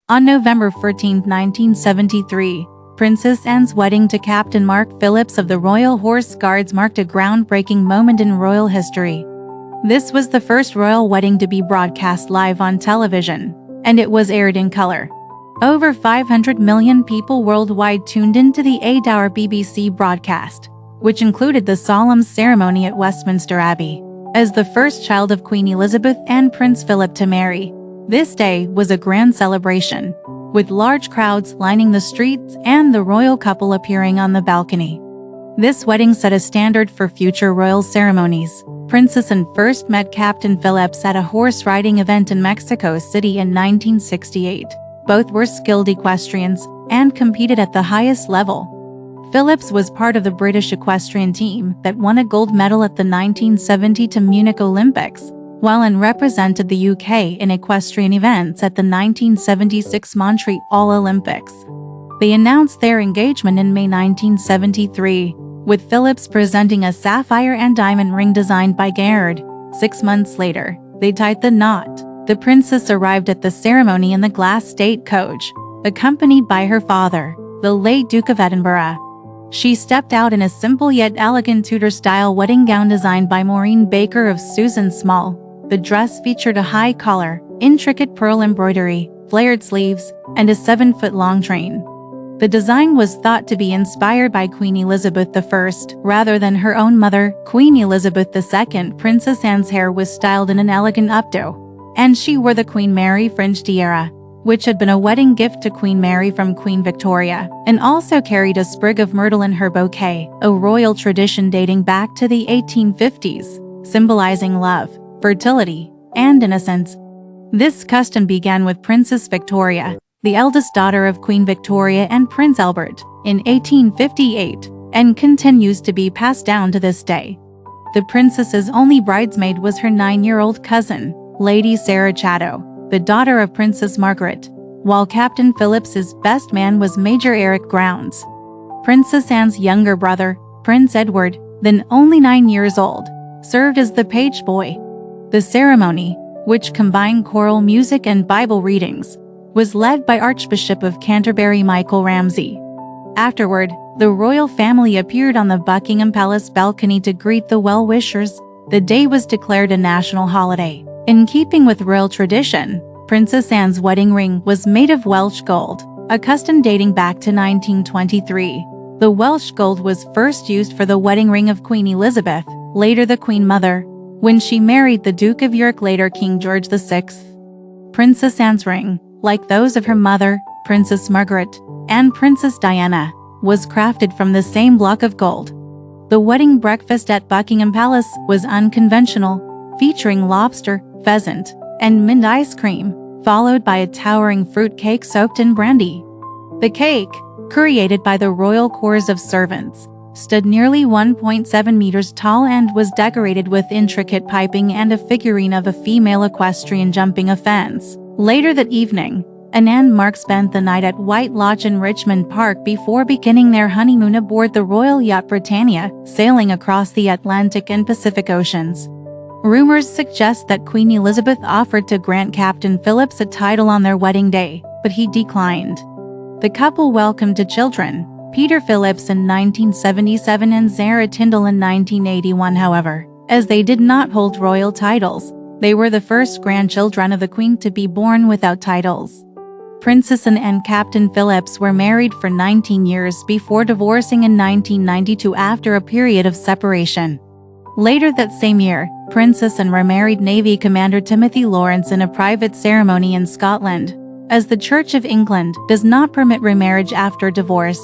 On November 14, 1973, Princess Anne's wedding to Captain Mark Phillips of the Royal Horse Guards marked a groundbreaking moment in royal history. This was the first royal wedding to be broadcast live on television, and it was aired in color. Over 500 million people worldwide tuned into the 8-hour BBC broadcast, which included the solemn ceremony at Westminster Abbey. As the first child of Queen Elizabeth and Prince Philip to marry, this day was a grand celebration, with large crowds lining the streets and the royal couple appearing on the balcony. This wedding set a standard for future royal ceremonies. Princess Anne first met Captain Phillips at a horse riding event in Mexico City in 1968. Both were skilled equestrians and competed at the highest level. Phillips was part of the British equestrian team that won a gold medal at the 1972 Munich Olympics, while Anne represented the UK in equestrian events at the 1976 Montreal Olympics. They announced their engagement in May 1973, with Phillips presenting a sapphire and diamond ring designed by Garrard. 6 months later, they tied the knot. The princess arrived at the ceremony in the glass state coach, accompanied by her father, the late Duke of Edinburgh. She stepped out in a simple yet elegant Tudor-style wedding gown designed by Maureen Baker of Susan Small. The dress featured a high collar, intricate pearl embroidery, flared sleeves, and a 7-foot-long train. The design was thought to be inspired by Queen Elizabeth I rather than her own mother, Queen Elizabeth II. Princess Anne's hair was styled in an elegant updo, and she wore the Queen Mary fringe tiara, which had been a wedding gift to Queen Mary from Queen Victoria, and also carried a sprig of myrtle in her bouquet, a royal tradition dating back to the 1850s, symbolizing love, fertility, and innocence. This custom began with Princess Victoria, the eldest daughter of Queen Victoria and Prince Albert, in 1858, and continues to be passed down to this day. The princess's only bridesmaid was her 9-year-old cousin, Lady Sarah Chatto, the daughter of Princess Margaret, while Captain Phillips's best man was Major Eric Grounds. Princess Anne's younger brother, Prince Edward, then only 9 years old, served as the page boy. The ceremony, which combined choral music and Bible readings, was led by Archbishop of Canterbury Michael Ramsey. Afterward, the royal family appeared on the Buckingham Palace balcony to greet the well-wishers. The day was declared a national holiday. In keeping with royal tradition, Princess Anne's wedding ring was made of Welsh gold, a custom dating back to 1923. The Welsh gold was first used for the wedding ring of Queen Elizabeth, later the Queen Mother, when she married the Duke of York, later King George VI. Princess Anne's ring, like those of her mother, Princess Margaret, and Princess Diana, was crafted from the same block of gold. The wedding breakfast at Buckingham Palace was unconventional, featuring lobster, pheasant, and mint ice cream, followed by a towering fruit cake soaked in brandy. The cake, created by the royal corps of servants, stood nearly 1.7 meters tall and was decorated with intricate piping and a figurine of a female equestrian jumping a fence. Later that evening, Anne and Mark spent the night at White Lodge in Richmond Park before beginning their honeymoon aboard the royal yacht Britannia, sailing across the Atlantic and Pacific Oceans. Rumors suggest that Queen Elizabeth offered to grant Captain Phillips a title on their wedding day, but he declined. The couple welcomed 2 children, Peter Phillips in 1977 and Zara Tyndall in 1981. However, as they did not hold royal titles, they were the first grandchildren of the Queen to be born without titles. Princess Anne and Captain Phillips were married for 19 years before divorcing in 1992 after a period of separation. Later that same year, Princess Anne remarried Navy Commander Timothy Lawrence in a private ceremony in Scotland, as the Church of England does not permit remarriage after divorce.